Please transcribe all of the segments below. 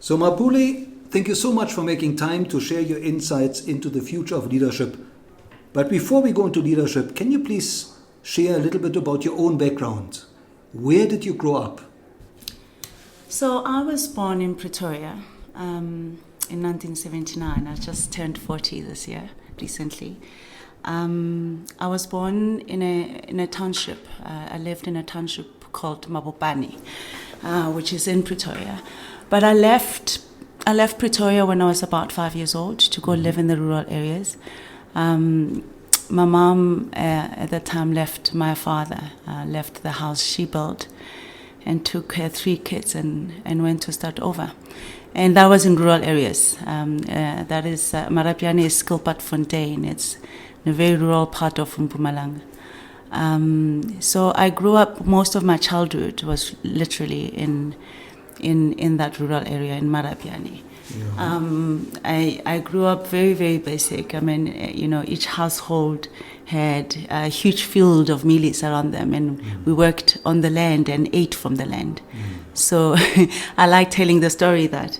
So Mapule, thank you so much for making time to share your insights into the future of leadership. But before we go into leadership, can you please share a little bit about your own background? Where did you grow up? So I was born in Pretoria in 1979. I just turned 40 this year, recently. I was born in a township. I lived in a township called Mapule, which is in Pretoria. But I left Pretoria when I was about 5 years old to go live in the rural areas. My mom at that time left my father, left the house she built, and took her 3 kids and went to start over. And that was in rural areas. That is, Marapiane is Skilpadfontein. It's in a very rural part of Mpumalanga. So I grew up, most of my childhood was literally in that rural area in Marapiane. Yeah. I grew up very, very basic. I mean, each household had a huge field of mealies around them, and we worked on the land and ate from the land. So I like telling the story that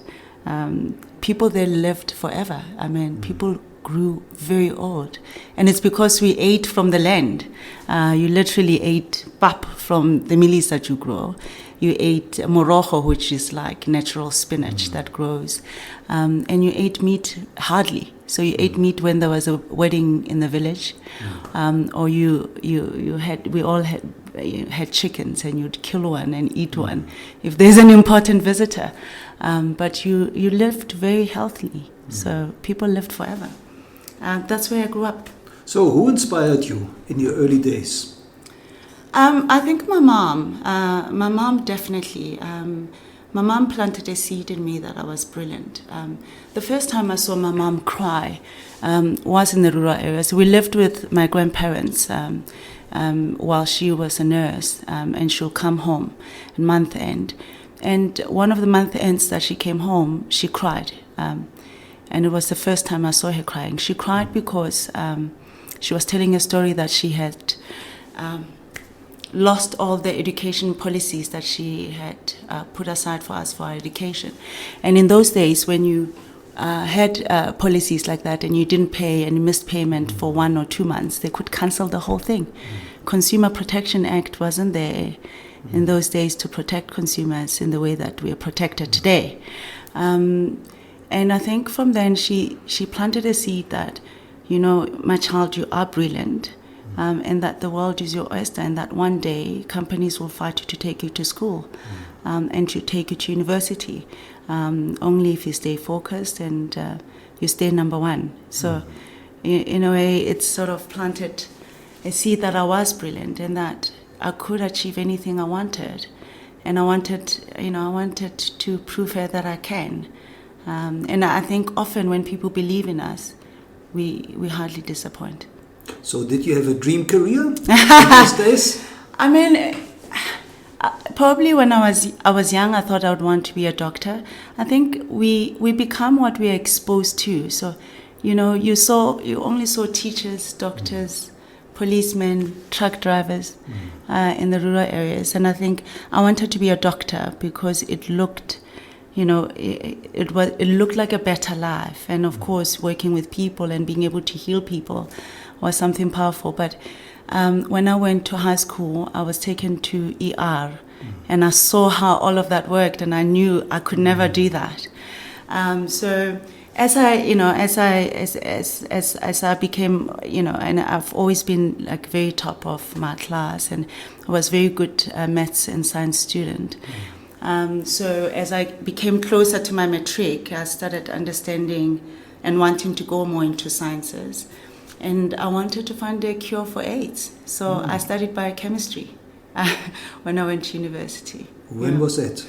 people there lived forever. I mean, people grew very old, and it's because we ate from the land. You literally ate pap from the mealies that you grow. You ate morojo, which is like natural spinach that grows, and you ate meat hardly. So you ate meat when there was a wedding in the village, or we all had chickens, and you'd kill one and eat one if there's an important visitor. But you lived very healthily, so people lived forever. That's where I grew up. So who inspired you in your early days? I think my mom. My mom definitely. My mom planted a seed in me that I was brilliant. The first time I saw my mom cry was in the rural areas. We lived with my grandparents while she was a nurse, and she'll come home at month end. And one of the month ends that she came home, she cried. And it was the first time I saw her crying. She cried because she was telling a story that she had lost all the education policies that she had put aside for us for our education. And in those days, when you had policies like that and you didn't pay and you missed payment for 1 or 2 months, they could cancel the whole thing. Consumer Protection Act wasn't there in those days to protect consumers in the way that we are protected today. And I think from then she planted a seed that, my child, you are brilliant. And that the world is your oyster, and that one day companies will fight you to take you to school and to take you to university, only if you stay focused and you stay number one. So in a way, it's sort of planted a seed that I was brilliant and that I could achieve anything I wanted. And I wanted to prove her that I can. And I think often when people believe in us, we hardly disappoint. So did you have a dream career in those days? I mean, probably when I was young, I thought I would want to be a doctor. I think we become what we are exposed to. So, you only saw teachers, doctors, policemen, truck drivers in the rural areas. And I think I wanted to be a doctor because it looked, it looked like a better life. And of course, working with people and being able to heal people was something powerful. But when I went to high school, I was taken to ER, and I saw how all of that worked, and I knew I could never do that. So as I became, and I've always been like very top of my class, and I was very good maths and science student. So as I became closer to my matric, I started understanding and wanting to go more into sciences. And I wanted to find a cure for AIDS. So I studied biochemistry when I went to university. When was that?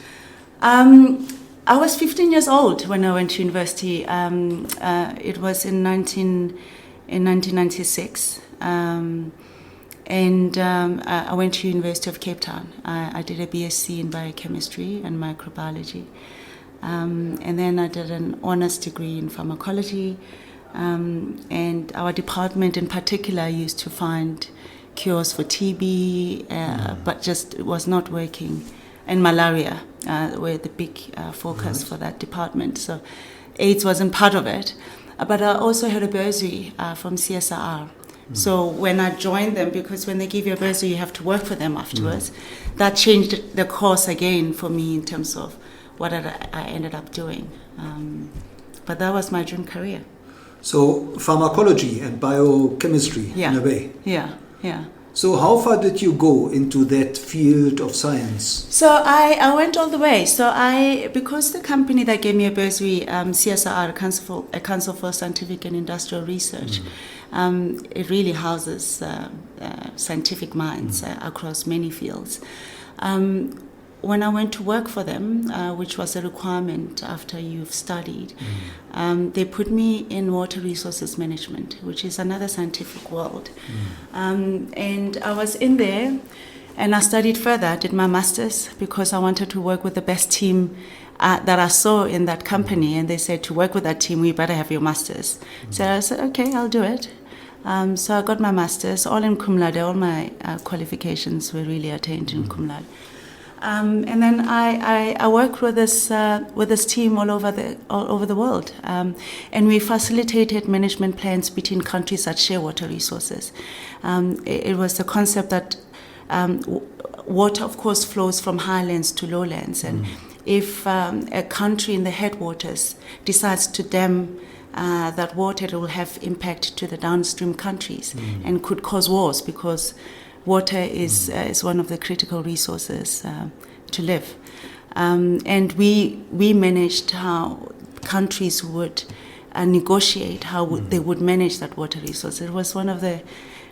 I was 15 years old when I went to university. It was in 1996. And I went to University of Cape Town. I did a BSc in biochemistry and microbiology. And then I did an honors degree in pharmacology. And our department in particular used to find cures for TB, but just was not working, and malaria. were the big focus for that department. So AIDS wasn't part of it. But I also had a bursary from CSIR. So when I joined them, because when they give you a bursary, you have to work for them afterwards, that changed the course again for me in terms of what I ended up doing. But that was my dream career. So pharmacology and biochemistry in a way. Yeah. So how far did you go into that field of science? So I went all the way. So because the company that gave me a bursary, CSIR, a Council for Scientific and Industrial Research, it really houses scientific minds across many fields. When I went to work for them, which was a requirement after you've studied, they put me in water resources management, which is another scientific world. And I was in there, and I studied further. I did my master's because I wanted to work with the best team that I saw in that company. And they said, to work with that team, we better have your master's. So I said, okay, I'll do it. So I got my master's, all in cum laude. All my qualifications were really attained in cum laude. And then I worked with this team all over the world, and we facilitated management plans between countries that share water resources. It was the concept that water, of course, flows from highlands to lowlands, and if a country in the headwaters decides to dam that water, it will have impact to the downstream countries and could cause wars, because water is one of the critical resources to live. And we managed how countries would negotiate how they would manage that water resource. It was one of the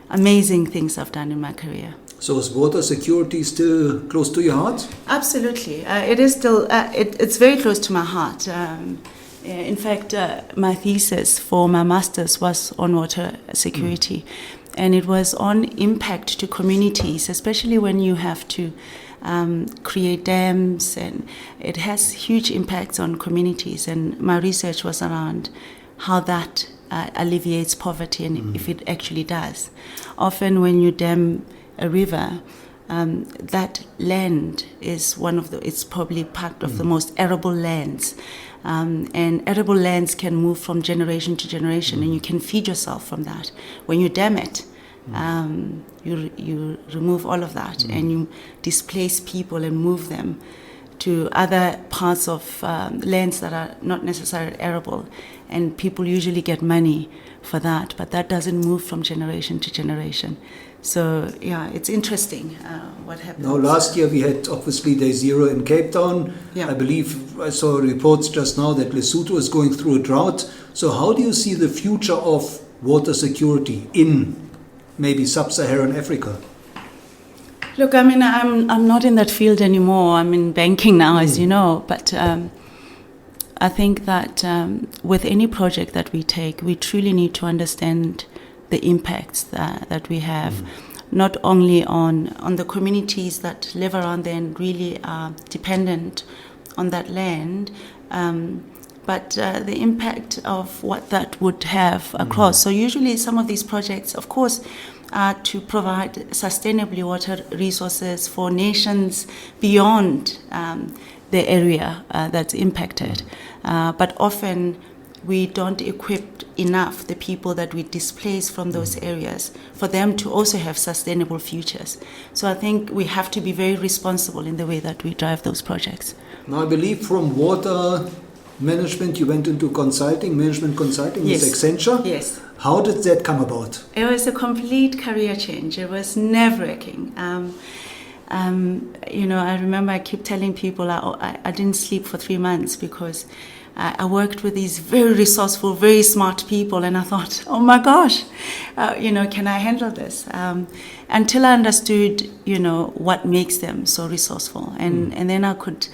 amazing things I've done in my career. So is water security still close to your heart? Absolutely. It is still, it's very close to my heart. In fact, my thesis for my master's was on water security. And it was on impact to communities, especially when you have to create dams, and it has huge impacts on communities. And my research was around how that alleviates poverty, and if it actually does. Often when you dam a river, that land is it's probably part of the most arable lands. And arable lands can move from generation to generation, and you can feed yourself from that. When you dam it, you remove all of that, and you displace people and move them to other parts of lands that are not necessarily arable. And people usually get money for that, but that doesn't move from generation to generation. So, yeah, it's interesting what happens. Now, last year we had obviously Day Zero in Cape Town. Yeah. I believe I saw reports just now that Lesotho is going through a drought. So how do you see the future of water security in maybe sub-Saharan Africa? Look, I mean, I'm not in that field anymore. I'm in banking now, as you know. But I think that with any project that we take, we truly need to understand the impacts that we have, not only on the communities that live around there and really are dependent on that land, but the impact of what that would have across. So usually some of these projects, of course, are to provide sustainably water resources for nations beyond the area that's impacted. But often we don't equip enough the people that we displace from those areas for them to also have sustainable futures. So I think we have to be very responsible in the way that we drive those projects. Now, I believe from water management you went into management consulting with Accenture. Yes. How did that come about? It was a complete career change. It was nerve-wracking. I remember I keep telling people I didn't sleep for 3 months because I worked with these very resourceful, very smart people, and I thought, oh my gosh, can I handle this? Until I understood, what makes them so resourceful, and then I could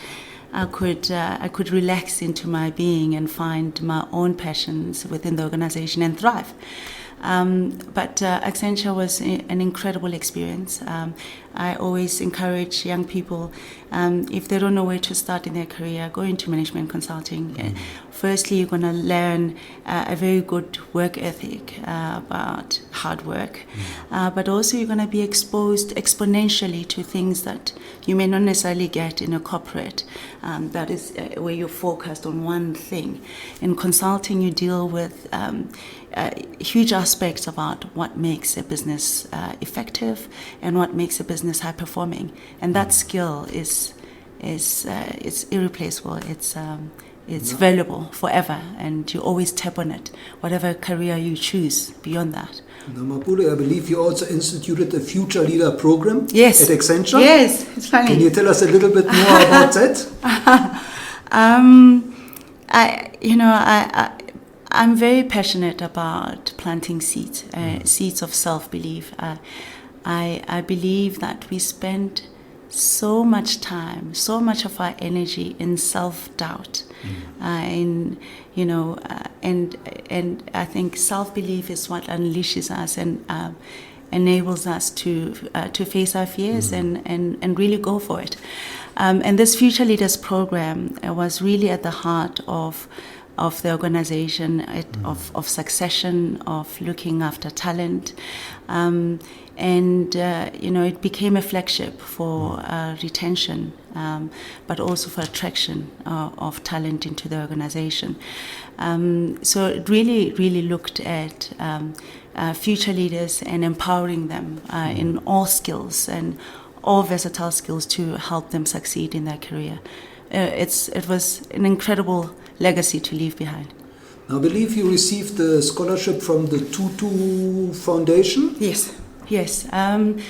relax into my being and find my own passions within the organization and thrive. But Accenture was an incredible experience. I always encourage young people, If they don't know where to start in their career, go into management consulting. Firstly, you're going to learn a very good work ethic about hard work, but also you're going to be exposed exponentially to things that you may not necessarily get in a corporate. That is where you're focused on one thing. In consulting, you deal with huge aspects about what makes a business effective and what makes a business high performing, and that skill is irreplaceable. It's valuable forever, and you always tap on it, whatever career you choose beyond that. Now, Mapule, I believe you also instituted the Future Leader program at Accenture. Yes, it's funny. Can you tell us a little bit more about that? I'm very passionate about planting seeds, seeds of self-belief. I believe that we spend so much time, so much of our energy in self-doubt, and I think self-belief is what unleashes us and enables us to face our fears and really go for it. And this Future Leaders program was really at the heart of the organization, of succession, of looking after talent. It became a flagship for retention, but also for attraction of talent into the organization. So it really looked at future leaders and empowering them in all skills and all versatile skills to help them succeed in their career. It was an incredible legacy to leave behind. Now, I believe you received the scholarship from the Tutu Foundation. Yes. The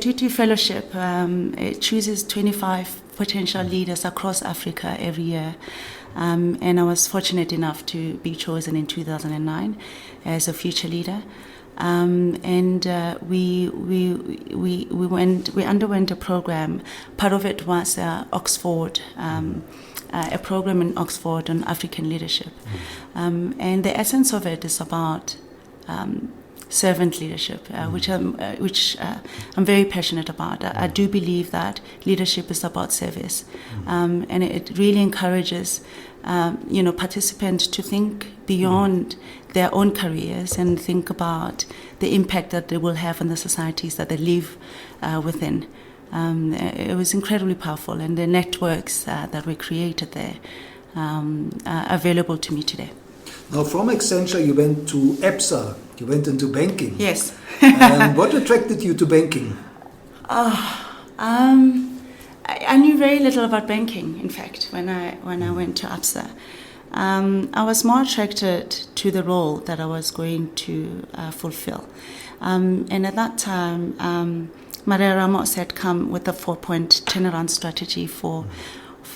Tutu Fellowship it chooses 25 potential leaders across Africa every year, and I was fortunate enough to be chosen in 2009 as a future leader. We underwent a program. Part of it was Oxford, a program in Oxford on African leadership, and the essence of it is about servant leadership, which I'm very passionate about. I do believe that leadership is about service, and it really encourages participants to think beyond their own careers and think about the impact that they will have on the societies that they live within. It was incredibly powerful, and the networks that were created there are available to me today. Now, from Accenture, you went to EPSA. You went into banking. Yes. What attracted you to banking? I knew very little about banking, in fact, when I went to APSA. I was more attracted to the role that I was going to fulfill. And at that time, Maria Ramos had come with a 4-point turnaround strategy for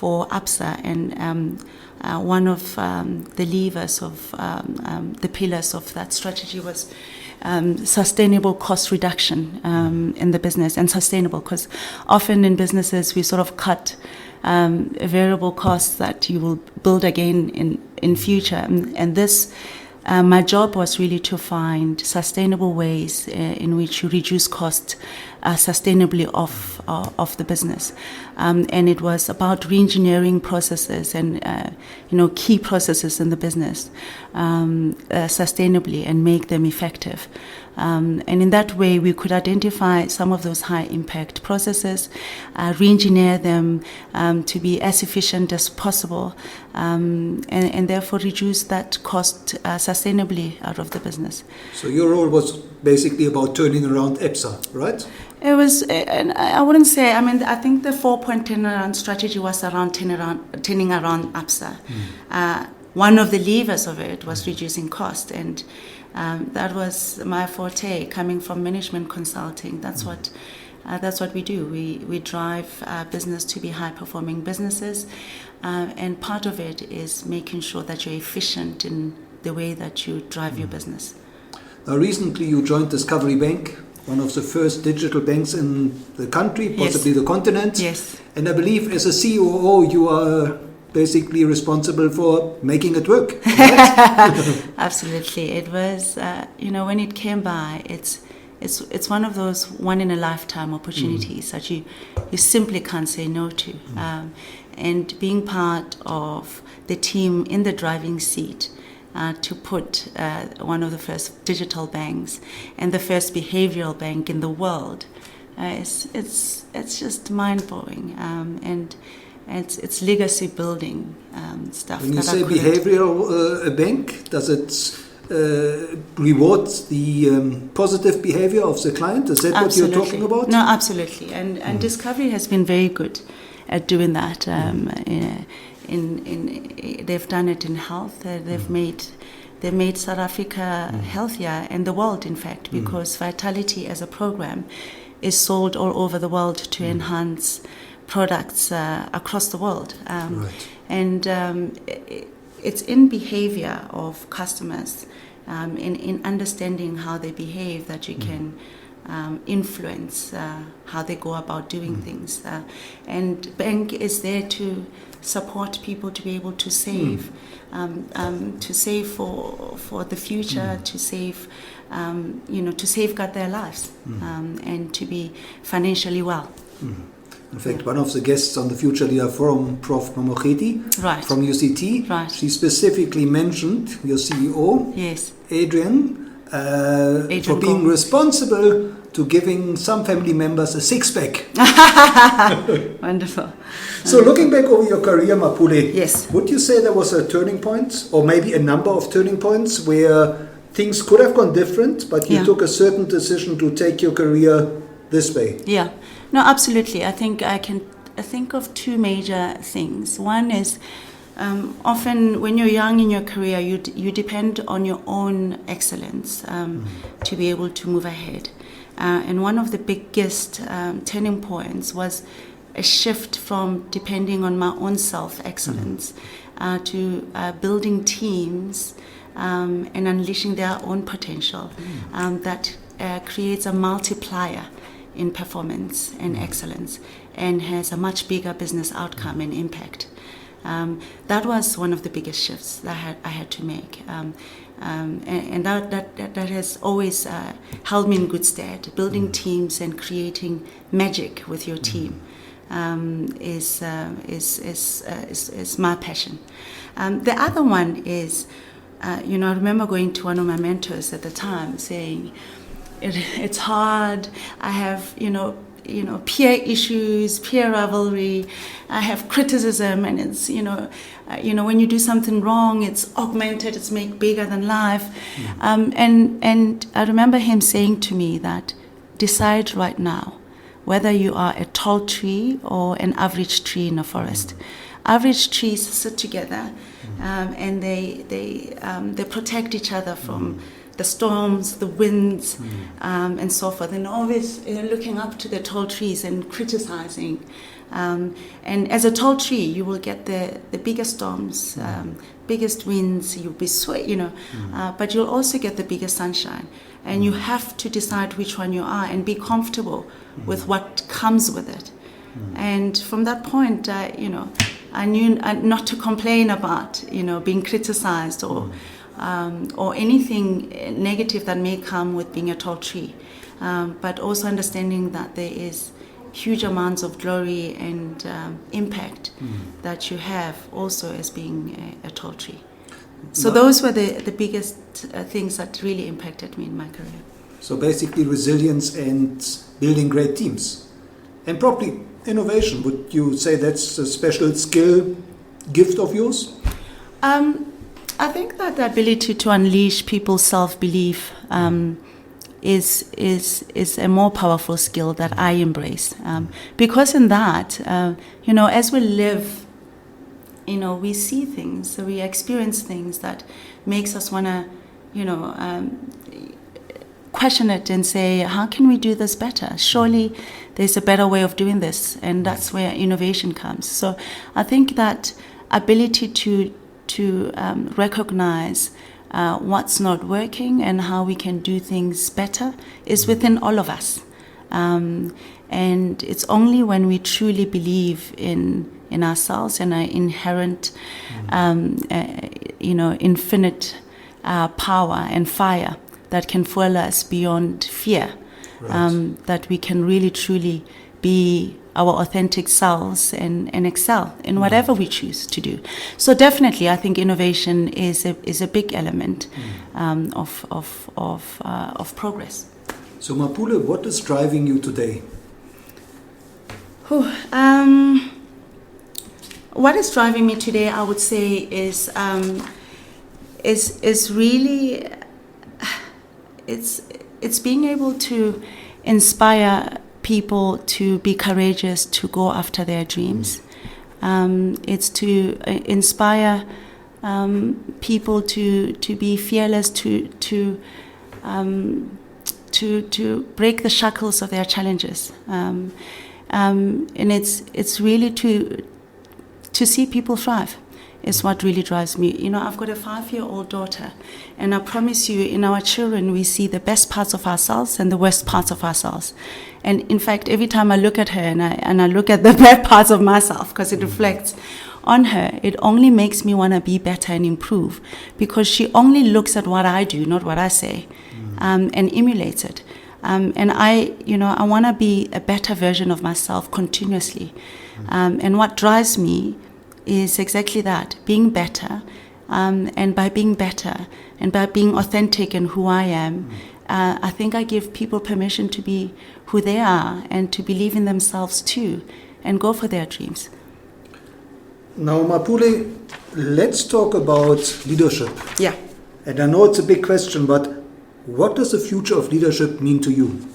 APSA, and one of the levers of the pillars of that strategy was sustainable cost reduction in the business. And sustainable, because often in businesses we sort of cut variable costs that you will build again in future. And this, my job was really to find sustainable ways in which you reduce costs sustainably of the business. And it was about re-engineering processes and key processes in the business sustainably and make them effective. And in that way, we could identify some of those high-impact processes, re-engineer them to be as efficient as possible, and therefore reduce that cost sustainably out of the business. So your role was basically about turning around EPSA, right? It was, and I wouldn't say, I think the 4-point turnaround strategy was around turning around APSA. One of the levers of it was reducing cost, and that was my forte, coming from management consulting. That's what we do. We drive business to be high-performing businesses, and part of it is making sure that you're efficient in the way that you drive your business. Now, recently you joined Discovery Bank, one of the first digital banks in the country, possibly the continent. Yes. And I believe as a COO you are basically responsible for making it work, right? Absolutely. It was, when it came by, it's it's one of those one in a lifetime opportunities that you simply can't say no to. And being part of the team in the driving seat to put one of the first digital banks and the first behavioral bank in the world, it's just mind-blowing, and it's legacy building stuff. When you say behavioral bank, does it reward the positive behavior of the client? Is that Absolutely. what you're talking about? No, absolutely. And Discovery has been very good at doing that. They've done it in health. They've made South Africa healthier, and the world, in fact, because Vitality as a program is sold all over the world to enhance products across the world. Right. And it's in behavior of customers, in understanding how they behave, that you can influence how they go about doing things. And bank is there to support people to be able to save, for the future, to save, to safeguard their lives, and to be financially well. In fact, one of the guests on the Future Leader Forum, Prof. Mamokgethi, Right. from UCT, Right. she specifically mentioned your CEO, Yes. Adrian, for being Gong. responsible to giving some family members a six-pack. Wonderful. So looking back over your career, Mapule, Yes. would you say there was a turning point, or maybe a number of turning points, where things could have gone different, but you Yeah. took a certain decision to take your career this way? Yeah, no, absolutely. I think I think of two major things. One is often when you're young in your career, you depend on your own excellence to be able to move ahead. And one of the biggest turning points was a shift from depending on my own self-excellence to building teams and unleashing their own potential that creates a multiplier in performance and excellence, and has a much bigger business outcome and impact. That was one of the biggest shifts that I had to make, and that has always held me in good stead. Building teams and creating magic with your team is my passion. The other one is, I remember going to one of my mentors at the time saying, it's hard. I have, peer issues, peer rivalry. I have criticism, and it's, when you do something wrong, it's augmented, it's made bigger than life. And I remember him saying to me that, decide right now whether you are a tall tree or an average tree in a forest. Average trees sit together, and they protect each other from the storms, the winds, and so forth, and always looking up to the tall trees and criticizing. And as a tall tree, you will get the biggest storms, biggest winds. You'll be but you'll also get the biggest sunshine. And you have to decide which one you are and be comfortable with what comes with it. And from that point, I knew not to complain about being criticized or anything negative that may come with being a tall tree, but also understanding that there is huge amounts of glory and impact that you have also as being a tall tree. So those were the biggest things that really impacted me in my career. So basically resilience and building great teams. And probably innovation. Would you say that's a special skill, gift of yours? I think that the ability to unleash people's self-belief is a more powerful skill that I embrace. Because in that, as we live, we see things, so we experience things that makes us want to, question it and say, how can we do this better? Surely there's a better way of doing this, and that's where innovation comes. So I think that ability to recognize what's not working and how we can do things better is within all of us. And it's only when we truly believe in ourselves and our inherent, infinite power and fire that can fuel us beyond fear Right. that we can really truly be our authentic selves and excel in whatever we choose to do. So definitely, I think innovation is a big element of progress. So Mapule, what is driving you today? What is driving me today, I would say, is really it's being able to inspire people to be courageous, to go after their dreams. It's to inspire people to be fearless, to break the shackles of their challenges, and it's really to see people thrive. Is what really drives me. You know, I've got a 5-year-old daughter, and I promise you, in our children, we see the best parts of ourselves and the worst parts of ourselves. And in fact, every time I look at her and I look at the bad parts of myself, because it reflects on her, it only makes me want to be better and improve, because she only looks at what I do, not what I say, and emulates it. And I want to be a better version of myself continuously. And what drives me is exactly that, being better, and by being better and by being authentic in who I am, I think I give people permission to be who they are and to believe in themselves too and go for their dreams. Now, Mapule, let's talk about leadership. Yeah. And I know it's a big question, but what does the future of leadership mean to you?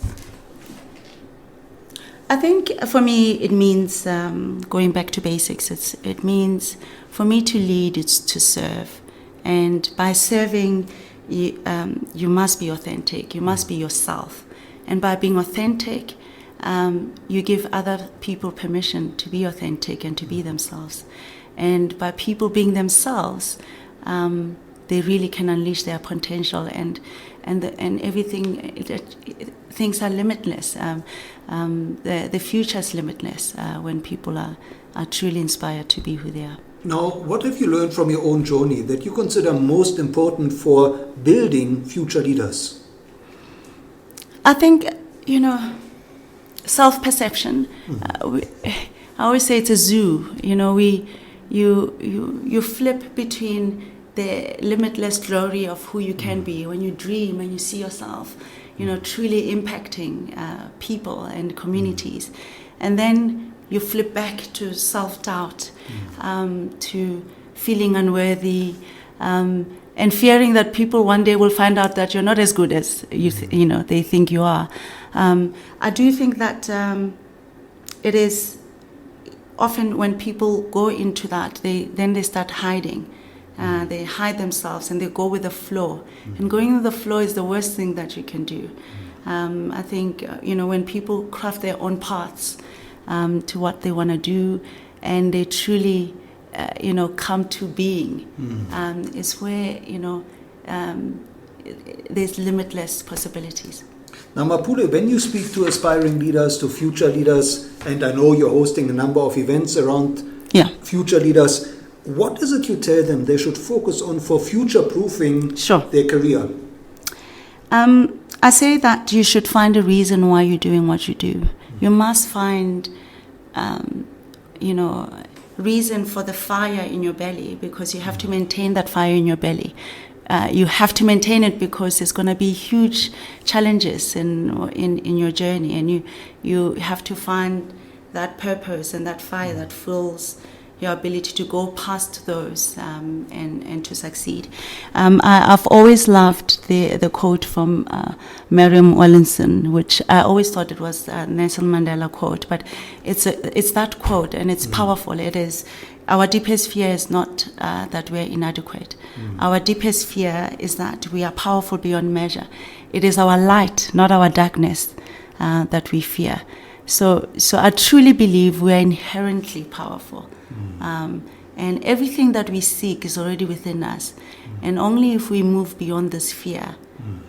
I think for me it means going back to basics. It means for me to lead, it's to serve. And by serving, you must be authentic. You must be yourself. And by being authentic, you give other people permission to be authentic and to be themselves. And by people being themselves, they really can unleash their potential and everything. Things are limitless. The future is limitless when people are truly inspired to be who they are. Now, what have you learned from your own journey that you consider most important for building future leaders? I think, self-perception. I always say it's a zoo. You flip between the limitless glory of who you can be when you dream and you see yourself, truly impacting people and communities. And then you flip back to self-doubt, to feeling unworthy, and fearing that people one day will find out that you're not as good as they think you are. I do think that it is often when people go into that, they start hiding. They hide themselves and they go with the flow. And going with the flow is the worst thing that you can do. I think, when people craft their own paths to what they want to do and they truly, come to being, is where, there's limitless possibilities. Now, Mapule, when you speak to aspiring leaders, to future leaders, and I know you're hosting a number of events around future leaders, what is it you tell them they should focus on for future-proofing their career? I say that you should find a reason why you're doing what you do. You must find, reason for the fire in your belly, because you have to maintain that fire in your belly. You have to maintain it because there's going to be huge challenges in your journey, and you have to find that purpose and that fire that fills your ability to go past those and to succeed. I've always loved the quote from Mariam Wallinson, which I always thought it was a Nelson Mandela quote, but it's that quote, and it's powerful. It is, our deepest fear is not that we're inadequate. Our deepest fear is that we are powerful beyond measure. It is our light, not our darkness, that we fear. So I truly believe we are inherently powerful. And everything that we seek is already within us. And only if we move beyond this fear,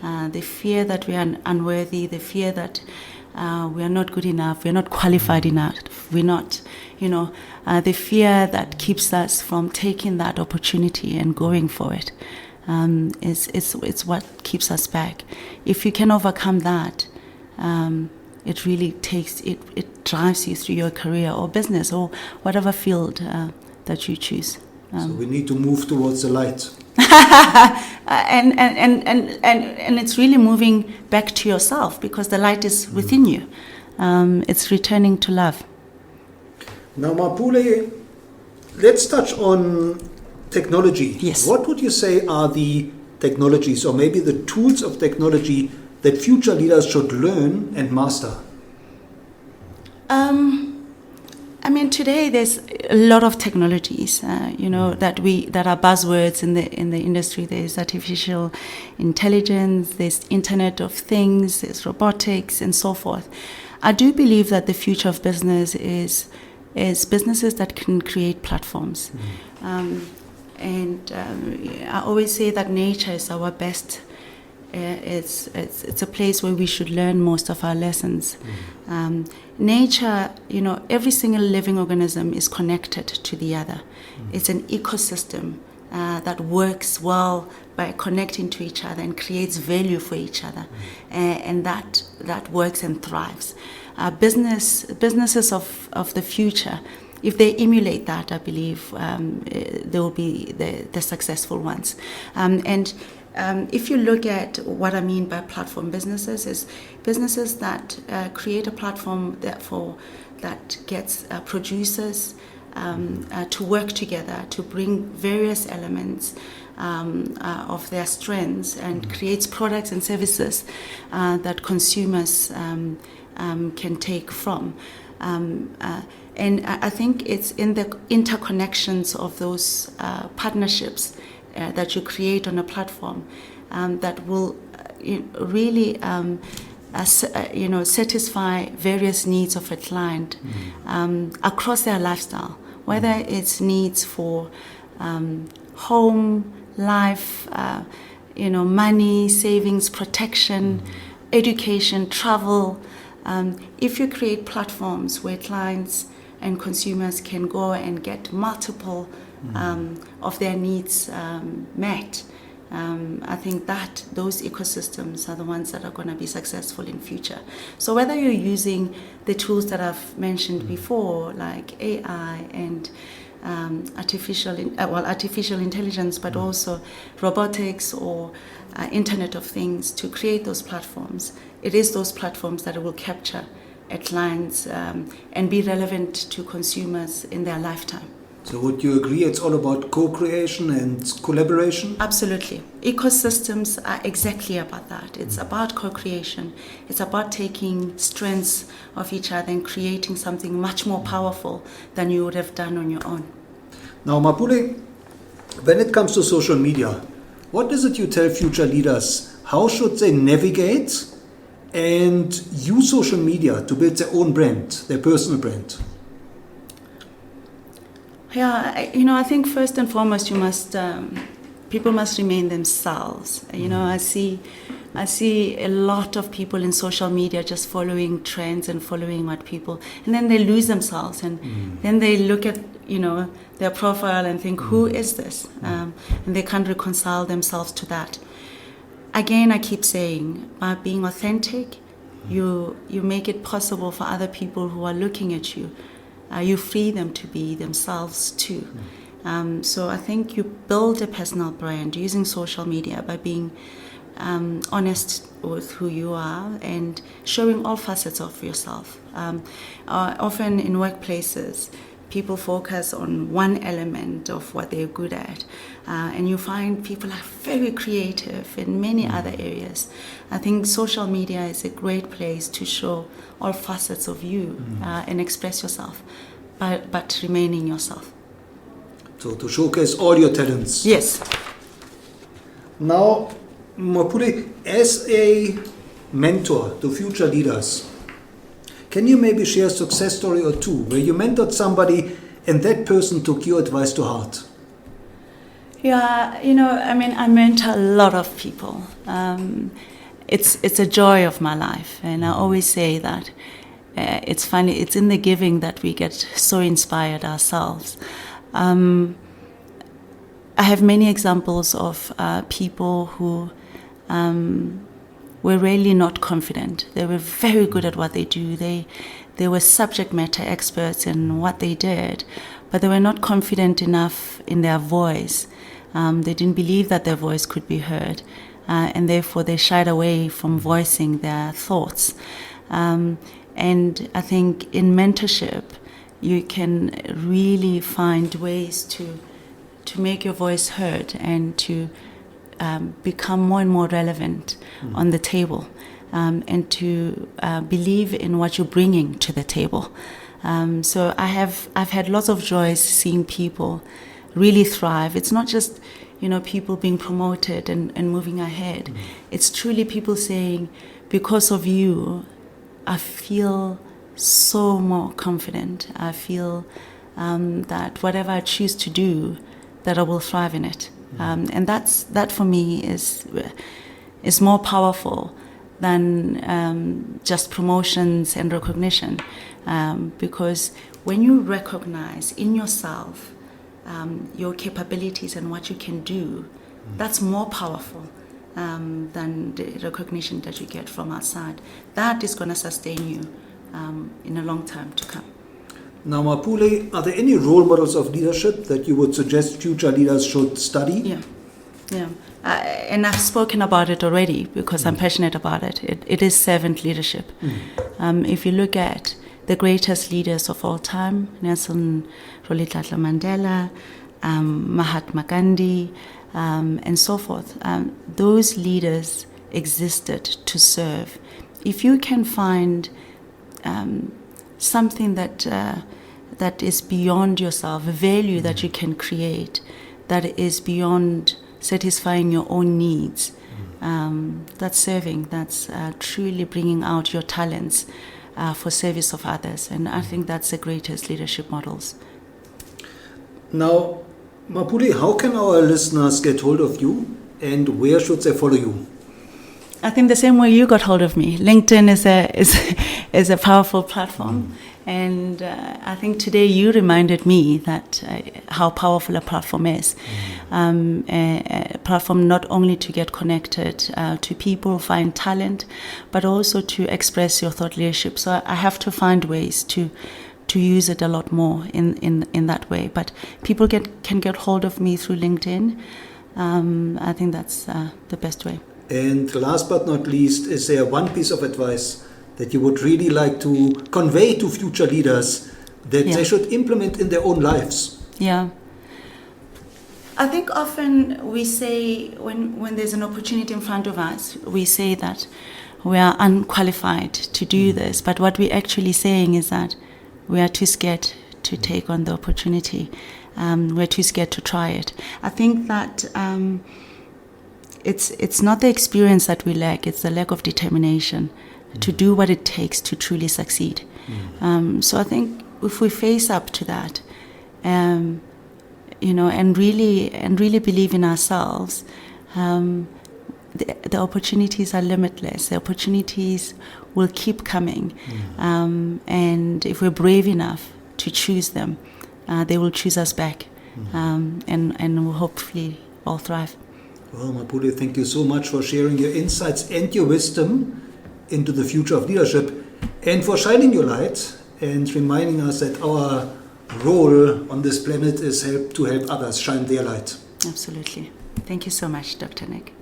the fear that we are unworthy, the fear that we are not good enough, we are not qualified enough, we're not, the fear that keeps us from taking that opportunity and going for it, it's what keeps us back. If you can overcome that, it really it drives you through your career or business or whatever field that you choose. So we need to move towards the light. And it's really moving back to yourself, because the light is within you. It's returning to love. Now, Mapule, let's touch on technology. Yes. What would you say are the technologies, or maybe the tools of technology, that future leaders should learn and master? I mean, today there's a lot of technologies, that are buzzwords in the industry. There's artificial intelligence, there's Internet of Things, there's robotics, and so forth. I do believe that the future of business is businesses that can create platforms, I always say that nature is our best. It's a place where we should learn most of our lessons. Nature, every single living organism is connected to the other. It's an ecosystem that works well by connecting to each other and creates value for each other, and that works and thrives. Businesses of the future, if they emulate that, I believe they will be the successful ones. If you look at what I mean by platform businesses, is businesses that create a platform that gets producers to work together to bring various elements of their strengths, and creates products and services that consumers can take from. And I think it's in the interconnections of those partnerships that you create on a platform that will really satisfy various needs of a client across their lifestyle, whether it's needs for home, life, money, savings, protection, education, travel. If you create platforms where clients and consumers can go and get multiple of their needs met, I think that those ecosystems are the ones that are going to be successful in future. So whether you're using the tools that I've mentioned before, like AI and artificial intelligence, but also robotics or Internet of Things to create those platforms, it is those platforms that will capture a clients and be relevant to consumers in their lifetime. So would you agree it's all about co-creation and collaboration? Absolutely. Ecosystems are exactly about that. It's about co-creation. It's about taking strengths of each other and creating something much more powerful than you would have done on your own. Now, Mapule, when it comes to social media, what is it you tell future leaders? How should they navigate and use social media to build their own brand, their personal brand? Yeah, I think first and foremost, people must remain themselves. I see a lot of people in social media just following trends and following what people, and then they lose themselves, and then they look at their profile and think, who is this? And they can't reconcile themselves to that. Again, I keep saying, by being authentic, you make it possible for other people who are looking at you. You free them to be themselves too. So I think you build a personal brand using social media by being honest with who you are and showing all facets of yourself. Often in workplaces, people focus on one element of what they're good at, and you find people are very creative in many other areas. I think social media is a great place to show all facets of you and express yourself, but remaining yourself. So to showcase all your talents. Yes. Now, Mapule, as a mentor to future leaders, can you maybe share a success story or two where you mentored somebody and that person took your advice to heart? Yeah, I mentor a lot of people. It's a joy of my life, and I always say that it's funny. It's in the giving that we get so inspired ourselves. I have many examples of people who were really not confident. They were very good at what they do. They were subject matter experts in what they did, but they were not confident enough in their voice. They didn't believe that their voice could be heard, and therefore they shied away from voicing their thoughts. And I think in mentorship, you can really find ways to make your voice heard and to become more and more relevant on the table, and to believe in what you're bringing to the table. So I've had lots of joys seeing people really thrive. It's not just people being promoted and moving ahead. It's truly people saying, because of you, I feel so more confident. I feel that whatever I choose to do, that I will thrive in it. And that for me is more powerful than just promotions and recognition. Because when you recognize in yourself your capabilities and what you can do, that's more powerful than the recognition that you get from outside. That is going to sustain you in a long time to come. Now, Mapule, are there any role models of leadership that you would suggest future leaders should study? Yeah. And I've spoken about it already because I'm passionate about it. It is servant leadership. If you look at the greatest leaders of all time, Nelson Rolihlahla Mandela, Mahatma Gandhi, and so forth, those leaders existed to serve. If you can find something that is beyond yourself, a value that you can create that is beyond satisfying your own needs, that's serving, that's truly bringing out your talents for service of others. And I think that's the greatest leadership models. Now, Mapule, how can our listeners get hold of you and where should they follow you? I think the same way you got hold of me. LinkedIn is a powerful platform, and I think today you reminded me that how powerful a platform is. A platform not only to get connected to people, find talent, but also to express your thought leadership. So I have to find ways to use it a lot more in that way. But people can get hold of me through LinkedIn. I think that's the best way. And last but not least, is there one piece of advice that you would really like to convey to future leaders that they should implement in their own lives? Yeah. I think often we say, when there's an opportunity in front of us, we say that we are unqualified to do this. But what we're actually saying is that we are too scared to take on the opportunity. We're too scared to try it. I think that it's not the experience that we lack, it's the lack of determination to do what it takes to truly succeed. So I think if we face up to that, and really believe in ourselves, the opportunities are limitless. The opportunities will keep coming, and if we're brave enough to choose them, they will choose us back, and we'll hopefully all thrive. Well, Mapule, thank you so much for sharing your insights and your wisdom into the future of leadership, and for shining your light and reminding us that our role on this planet is to help others shine their light. Absolutely. Thank you so much, Dr. Nick.